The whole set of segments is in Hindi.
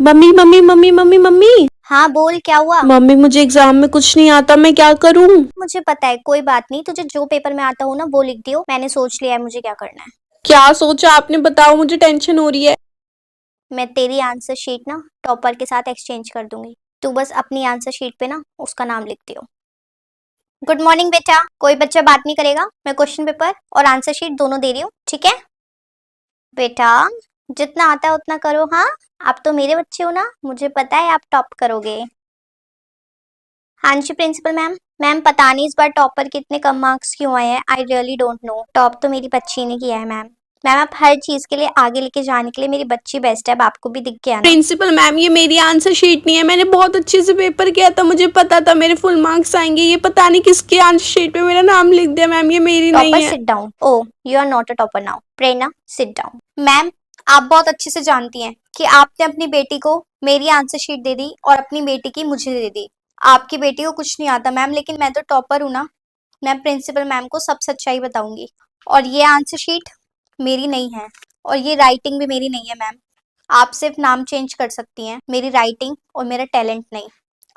Mummy mummy mummy mummy mummy. हाँ बोल, क्या हुआ? मम्मी मुझे एग्जाम में कुछ नहीं आता, मैं क्या करूं? मुझे पता है, कोई बात नहीं, तुझे जो पेपर में आता हो ना वो लिख दियो। मैंने सोच लिया है मुझे क्या करना है। क्या सोचा आपने, बताओ, मुझे टेंशन हो रही है। मैं तेरी आंसर शीट ना टॉपर के साथ एक्सचेंज कर दूंगी। तू बस अपनी आंसर शीट पे ना उसका नाम लिख दियो। गुड मॉर्निंग बेटा। कोई बच्चा बात नहीं करेगा। मैं क्वेश्चन पेपर और आंसर शीट दोनों दे रही हूँ, ठीक है? बेटा जितना आता है उतना करो। हाँ, आप तो मेरे बच्चे हो ना, मुझे पता है आप टॉप करोगे। हाँ जी प्रिंसिपल मैम। मैम पता नहीं इस बार टॉपर के इतने कम मार्क्स क्यों आए हैं। I really don't know. Top तो मेरी बच्ची ने किया है मैम। मैम आप हर चीज के लिए आगे लेके जाने के लिए मेरी बच्ची बेस्ट है। अब आपको भी दिख गया ना। प्रिंसिपल मैम, ये मेरी आंसर शीट नहीं है, मैंने बहुत अच्छे से पेपर किया था, मुझे पता था मेरे फुल मार्क्स आएंगे। ये पता नहीं किसकी आंसर शीट पे मेरा नाम लिख दिया मैम, ये मेरी टॉपर नहीं है। Sit down. Oh you are not a topper now. Prerna sit down. Ma'am आप बहुत अच्छे से जानती हैं कि आपने अपनी बेटी को मेरी आंसर शीट दे दी और अपनी बेटी की मुझे दे दी। आपकी बेटी को कुछ नहीं आता मैम, लेकिन मैं तो टॉपर हूँ ना। मैं प्रिंसिपल मैम को सब सच्चाई बताऊंगी। और ये आंसर शीट मेरी नहीं है और ये राइटिंग भी मेरी नहीं है मैम। आप सिर्फ नाम चेंज कर सकती हैं, मेरी राइटिंग और मेरा टैलेंट नहीं।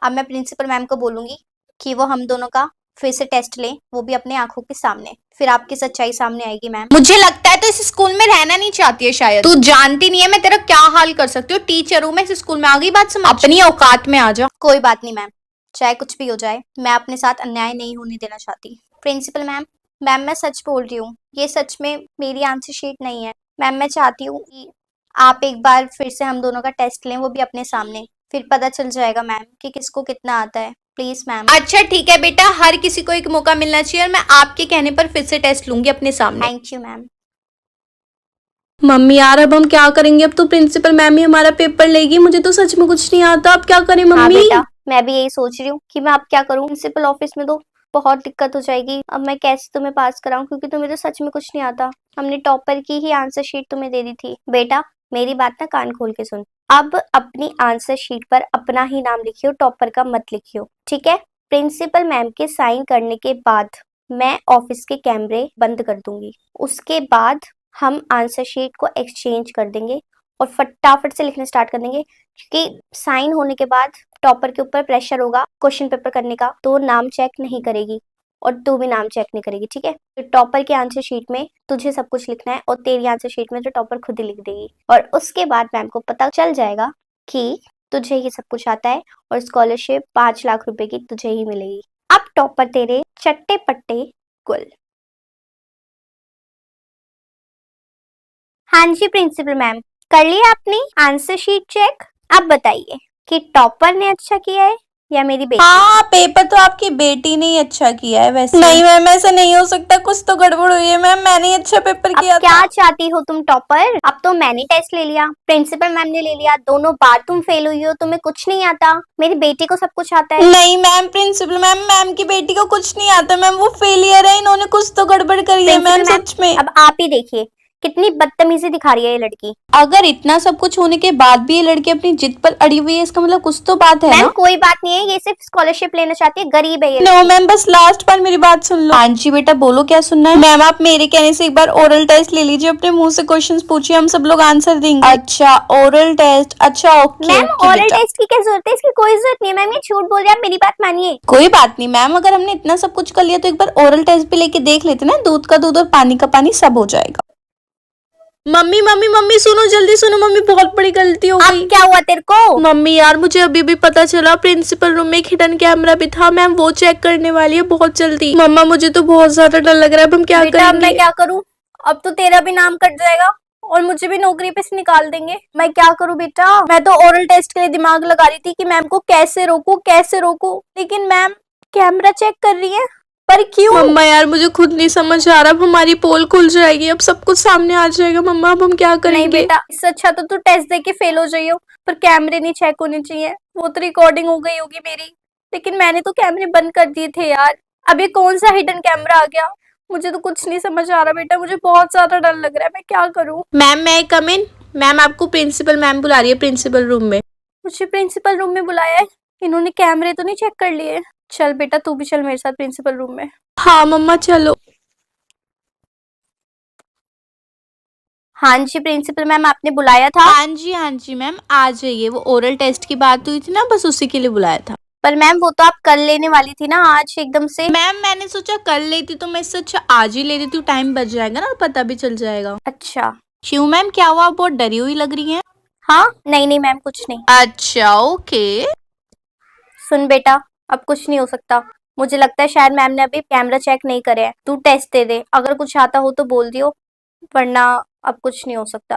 अब मैं प्रिंसिपल मैम को बोलूंगी कि वो हम दोनों का फिर से टेस्ट लें, वो भी अपने आंखों के सामने। फिर आपकी सच्चाई सामने आएगी मैम। मुझे लगता है तो इस स्कूल में रहना नहीं चाहती है शायद। तू जानती नहीं है मैं तेरा क्या हाल कर सकती हूँ। टीचर हूँ मैं इस स्कूल में। आ गई बात समझ? अपनी औकात में आ जा। कोई बात नहीं मैम, चाहे कुछ भी हो जाए, मैं अपने साथ अन्याय नहीं होने देना चाहती। प्रिंसिपल मैम, मैम मैं सच बोल रही हूँ, ये सच में मेरी आंसर शीट नहीं है। मैम मैं चाहती हूँ कि आप एक बार फिर से हम दोनों का टेस्ट लें, वो भी अपने सामने। फिर पता चल जाएगा मैम कि किसको कितना आता है। Please ma'am. अच्छा ठीक है बेटा, हर किसी को एक मौका मिलना चाहिए और मैं आपके कहने पर फिर से टेस्ट लूंगी अपने सामने। Thank you ma'am. मम्मी यार अब हम क्या करेंगे, अब तो प्रिंसिपल मैम ही हमारा पेपर लेगी, मुझे तो सच में कुछ नहीं आता, अब क्या करें हाँ मम्मी? बेटा, मैं भी यही सोच रही हूँ कि मैं अब क्या करूँ। प्रिंसिपल ऑफिस में तो बहुत दिक्कत हो जाएगी। अब मैं कैसे तुम्हें पास कराऊं, क्योंकि तुम्हें तो सच में कुछ नहीं आता। हमने टॉपर की ही आंसर शीट तुम्हें दे दी थी। बेटा मेरी बात ना कान खोल के सुन। अब अपनी आंसर शीट पर अपना ही नाम लिखियो, टॉपर का मत लिखियो, ठीक है? प्रिंसिपल मैम के साइन करने के बाद मैं ऑफिस के कैमरे बंद कर दूंगी। उसके बाद हम आंसर शीट को एक्सचेंज कर देंगे और फटाफट से लिखना स्टार्ट कर देंगे, क्योंकि साइन होने के बाद टॉपर के ऊपर प्रेशर होगा क्वेश्चन पेपर करने का, तो नाम चेक नहीं करेगी और तू भी नाम चेक नहीं करेगी, ठीक है? तो टॉपर की आंसर शीट में तुझे सब कुछ लिखना है और तेरी आंसर शीट में तो टॉपर खुद ही लिख देगी। और उसके बाद मैम को पता चल जाएगा कि तुझे ही सब कुछ आता है और स्कॉलरशिप 5 लाख रुपए की तुझे ही मिलेगी। अब टॉपर तेरे चट्टे पट्टे गुल। हाँ जी प्रिंसिपल मैम, कर लिया आपने आंसर शीट चेक? अब बताइए कि टॉपर ने अच्छा किया है या मेरी बेटी? हाँ, पेपर तो आपकी बेटी ने ही अच्छा किया है वैसे। नहीं मैम, ऐसा नहीं हो सकता, कुछ तो गड़बड़ हुई है मैम, मैंने ही अच्छा पेपर अब किया क्या था। चाहती हो तुम टॉपर? अब तो मैंने टेस्ट ले लिया, प्रिंसिपल मैम ने ले लिया, दोनों बार तुम फेल हुई हो, तुम्हें कुछ नहीं आता। मेरी बेटी को सब कुछ आता है। नहीं मैम, प्रिंसिपल मैम, मैम की बेटी को कुछ नहीं आता मैम, वो फेलियर है, इन्होंने कुछ तो गड़बड़ करी है मैम, प्रिंसिपल सच में। अब आप ही देखिए कितनी बदतमीजी दिखा रही है ये लड़की। अगर इतना सब कुछ होने के बाद भी ये लड़की अपनी जिद पर अड़ी हुई है, इसका मतलब कुछ तो बात है मैम ना? कोई बात नहीं है, ये सिर्फ स्कॉलरशिप लेना चाहती है, गरीब है ये नो लड़की। मैम, बस लास्ट बार मेरी बात सुन लो। हाँ जी बेटा, बोलो क्या सुनना है। मैम आप मेरे कहने से एक बार ओरल टेस्ट ले लीजिए, अपने मुंह से क्वेश्चंस पूछिए, हम सब लोग आंसर देंगे। अच्छा ओरल टेस्ट, अच्छा ओके मैम ओके ओरल बेटा। टेस्ट की क्या जरूरत है? इसकी कोई जरूरत नहीं है मैम, ये झूठ बोल रही है, आप मेरी बात मानिए। कोई बात नहीं मैम, अगर हमने इतना सब कुछ कर लिया तो एक बार ओरल टेस्ट भी लेके देख लेते ना, दूध का दूध और पानी का पानी सब हो जाएगा। मम्मी मम्मी मम्मी सुनो, जल्दी सुनो मम्मी, बहुत बड़ी गलती हो गई। अब क्या हुआ तेरे को? मम्मी यार मुझे अभी भी पता चला, प्रिंसिपल रूम में एक हिडन कैमरा भी था, मैम वो चेक करने वाली है बहुत जल्दी। मम्मा मुझे तो बहुत ज्यादा डर लग रहा है, अब हम क्या बेटा अब करेंगे? मैं क्या करूं? अब तो तेरा भी नाम कट जाएगा और मुझे भी नौकरी पे से निकाल देंगे। मैं क्या करूं बेटा? मैं तो ओरल टेस्ट के लिए दिमाग लगा रही थी कि मैम को कैसे रोकूं कैसे रोकूं, लेकिन मैम कैमरा चेक कर रही है। पर क्यों? मम्मा यार मुझे खुद नहीं समझ आ रहा, अब हमारी पोल खुल जाएगी, अब सब कुछ सामने आ जाएगा मम्मा, अब हम क्या नहीं करेंगे? बेटा, इससे अच्छा तो तू टेस्ट दे के फेल हो जाइयो, पर कैमरे नहीं चेक होने चाहिए। वो तो रिकॉर्डिंग हो गई होगी मेरी, लेकिन मैंने तो कैमरे बंद कर दिए थे यार। अब ये कौन सा हिडन कैमरा आ गया? मुझे तो कुछ नहीं समझ आ रहा बेटा, मुझे बहुत ज्यादा डर लग रहा है, मैं क्या करूं? मैम मैं कम इन? मैम आपको प्रिंसिपल मैम बुला रही है प्रिंसिपल रूम में। मुझे प्रिंसिपल रूम में बुलाया है? इन्होंने कैमरे तो नहीं चेक कर लिए? चल बेटा तू भी चल मेरे साथ प्रिंसिपल रूम में। हाँ मम्मा चलो। हाँ जी प्रिंसिपल मैम, आपने बुलाया था? हाँ जी मैम, आ जाइए। वो ओरल टेस्ट की बात हुई थी ना, बस उसी के लिए बुलाया था। पर मैम वो तो आप कल लेने वाली थी ना, आज एकदम से। मैम मैंने सोचा कर लेती तो मैं इससे अच्छा आज ही ले लेती हूँ, टाइम बच जाएगा ना और पता भी चल जाएगा। अच्छा। क्यों मैम, क्या हुआ? आप बहुत डरी हुई लग रही हैं। हाँ नहीं नहीं मैम, कुछ नहीं। अच्छा ओके। सुन बेटा, अब कुछ नहीं हो सकता। मुझे लगता है शायद मैम ने अभी कैमरा चेक नहीं करे हैं। तू टेस्ट दे दे, अगर कुछ आता हो तो बोल दियो, वरना अब कुछ नहीं हो सकता।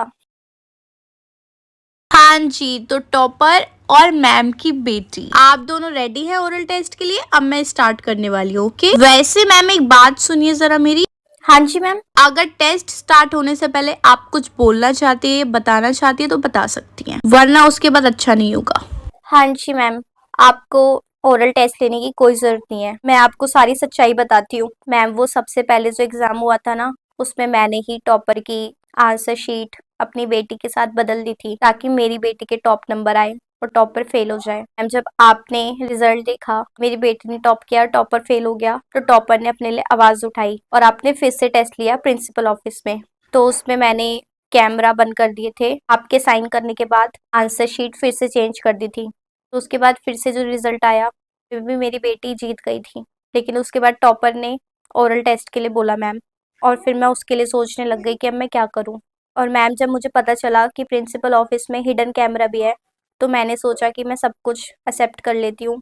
हाँ जी, तो टॉपर और मैम की बेटी आप दोनों रेडी हैं ओरल टेस्ट के लिए? अब मैं स्टार्ट करने वाली हूँ। ओके, वैसे मैम एक बात सुनिए जरा मेरी। हाँ जी मैम। अगर टेस्ट स्टार्ट होने से पहले आप कुछ बोलना चाहती है, बताना चाहती है तो बता सकती हैं, वरना उसके बाद अच्छा नहीं होगा। हाँ जी मैम, आपको ओरल टेस्ट लेने की कोई जरूरत नहीं है। मैं आपको सारी सच्चाई बताती हूँ। मैम वो सबसे पहले जो एग्जाम हुआ था ना, उसमें मैंने ही टॉपर की आंसर शीट अपनी बेटी के साथ बदल दी थी, ताकि मेरी बेटी के टॉप नंबर आए और टॉपर फेल हो जाए। मैम जब आपने रिजल्ट देखा, मेरी बेटी ने टॉप किया, टॉपर फेल हो गया, तो टॉपर ने अपने लिए आवाज उठाई और आपने फिर से टेस्ट लिया प्रिंसिपल ऑफिस में। तो उसमें मैंने कैमरा बंद कर दिए थे। आपके साइन करने के बाद आंसर शीट फिर से चेंज कर दी थी। तो उसके बाद फिर से जो रिजल्ट आया, फिर भी मेरी बेटी जीत गई थी। लेकिन उसके बाद टॉपर ने ओरल टेस्ट के लिए बोला मैम, और फिर मैं उसके लिए सोचने लग गई कि अब मैं क्या करूं। और मैम जब मुझे पता चला कि प्रिंसिपल ऑफिस में हिडन कैमरा भी है, तो मैंने सोचा कि मैं सब कुछ एक्सेप्ट कर लेती हूँ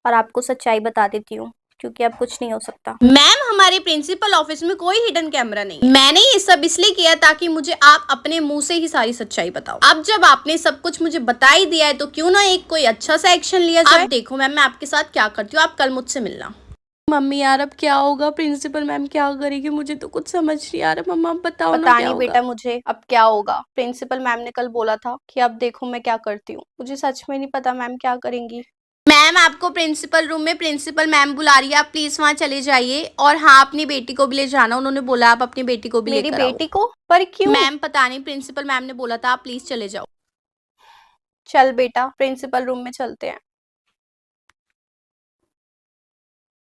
और आपको सच्चाई बता देती हूँ, क्योंकि अब कुछ नहीं हो सकता। मैम हमारे प्रिंसिपल ऑफिस में कोई हिडन कैमरा नहीं है। मैंने ये सब इसलिए किया ताकि मुझे आप अपने मुंह से ही सारी सच्चाई बताओ। अब जब आपने सब कुछ मुझे बता ही दिया है तो क्यों ना एक कोई अच्छा सा एक्शन लिया जाए। अब देखो मैम, मैं आपके साथ क्या करती हूँ, आप कल मुझसे मिलना। मम्मी यार अब क्या होगा, प्रिंसिपल मैम क्या करेगी, मुझे तो कुछ समझ नहीं आ रहा। मम्मा आप बताओ ना पता क्या नहीं होगा। बेटा मुझे अब क्या होगा। प्रिंसिपल मैम ने कल बोला था कि अब देखो मैं क्या करती हूँ। मुझे सच में नहीं पता मैम क्या करेंगी। मैम आपको प्रिंसिपल रूम में प्रिंसिपल मैम बुला रही है, आप प्लीज वहाँ चले जाइए। और हाँ, अपनी बेटी को भी ले जाना, उन्होंने बोला आप अपनी बेटी को भी मेरी लेकर आओ। बेटी को? पर क्यों? मैम पता नहीं, प्रिंसिपल मैम ने बोला था, आप प्लीज चले जाओ। चल बेटा, प्रिंसिपल रूम में चलते हैं।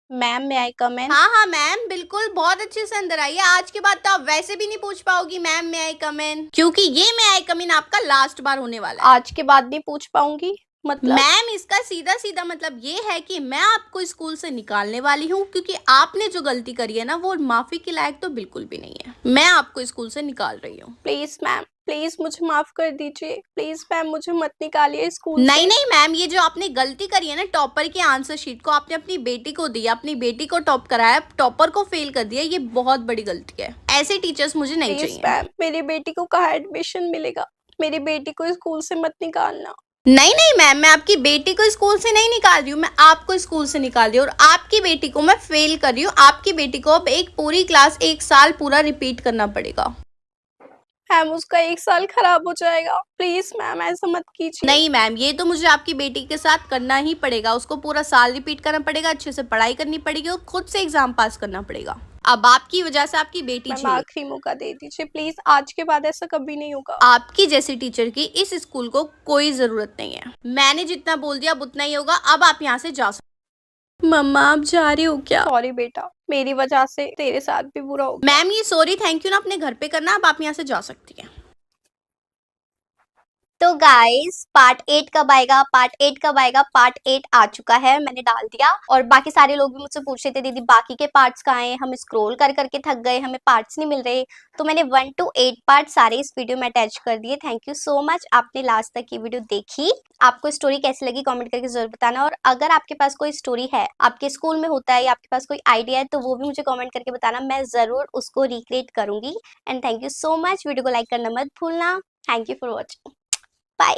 मैम मे आई कम इन? हाँ हाँ मैम, बिल्कुल, बहुत अच्छे से अंदर आइए। आज के बाद तो आप वैसे भी नहीं पूछ पाओगी मैम मे आई कम इन, क्योंकि ये मे आई कम इन आपका लास्ट बार होने वाला है। आज के बाद नहीं पूछ पाऊंगी मतलब? मैम इसका सीधा सीधा मतलब ये है कि मैं आपको स्कूल से निकालने वाली हूँ, क्योंकि आपने जो गलती करी है ना, वो माफी के लायक तो बिल्कुल भी नहीं है। मैं आपको स्कूल से निकाल रही हूँ। प्लीज मैम, प्लीज मुझे माफ कर दीजिए। प्लीज मैम मुझे मत निकालिए स्कूल नहीं से। नहीं मैम, ये जो आपने गलती करी है ना, टॉपर की आंसर शीट को आपने अपनी बेटी को दी, अपनी बेटी को टॉप कराया, टॉपर को फेल कर दिया, ये बहुत बड़ी गलती है। ऐसे टीचर्स मुझे नहीं प्लीज चाहिए। मैम, मेरी बेटी को कहाँ एडमिशन मिलेगा? मेरी बेटी को स्कूल से मत निकालना। नहीं नहीं मैम, मैं आपकी बेटी को स्कूल से नहीं निकाल रही हूँ, मैं आपको स्कूल से निकाल रही हूँ। और आपकी बेटी को मैं फेल कर रही हूँ। आपकी बेटी को अब एक पूरी क्लास 1 साल पूरा रिपीट करना पड़ेगा। मैम उसका 1 साल खराब हो जाएगा। प्लीज मैम ऐसा मत कीजिए। नहीं मैम, ये तो मुझे आपकी बेटी के साथ करना ही पड़ेगा। उसको पूरा साल रिपीट करना पड़ेगा, अच्छे से पढ़ाई करनी पड़ेगी और खुद से एग्जाम पास करना पड़ेगा। अब आपकी वजह से आपकी बेटी मैम झेल। आखिरी मौका दे दीजिए प्लीज, आज के बाद ऐसा कभी नहीं होगा। आपकी जैसी टीचर की इस स्कूल को कोई जरूरत नहीं है। मैंने जितना बोल दिया अब उतना ही होगा। अब आप यहाँ से जा सकते। मम्मा आप जा रही हो क्या? सॉरी बेटा, मेरी वजह से तेरे साथ भी बुरा हो गया। मैम ये सॉरी थैंक यू ना अपने घर पे करना। अब आप यहाँ से जा सकती हैं। तो गाइस पार्ट 8 कब आएगा? पार्ट 8 कब आएगा? पार्ट 8 आ चुका है, मैंने डाल दिया। और बाकी सारे लोग भी मुझसे पूछ रहे थे दीदी बाकी के पार्ट्स कहाँ हैं, हम स्क्रॉल कर करके थक गए, हमें पार्ट्स नहीं मिल रहे। तो मैंने 1 to 8 पार्ट सारे इस वीडियो में अटैच कर दिए। थैंक यू सो मच, आपने लास्ट तक की वीडियो देखी। आपको स्टोरी कैसी लगी कमेंट करके जरूर बताना। और अगर आपके पास कोई स्टोरी है, आपके स्कूल में होता है या आपके पास कोई आइडिया है, तो वो भी मुझे कमेंट करके बताना, मैं जरूर उसको रिक्रिएट करूंगी। And thank you so much, video को लाइक करना मत भूलना। Thank you for watching, bye.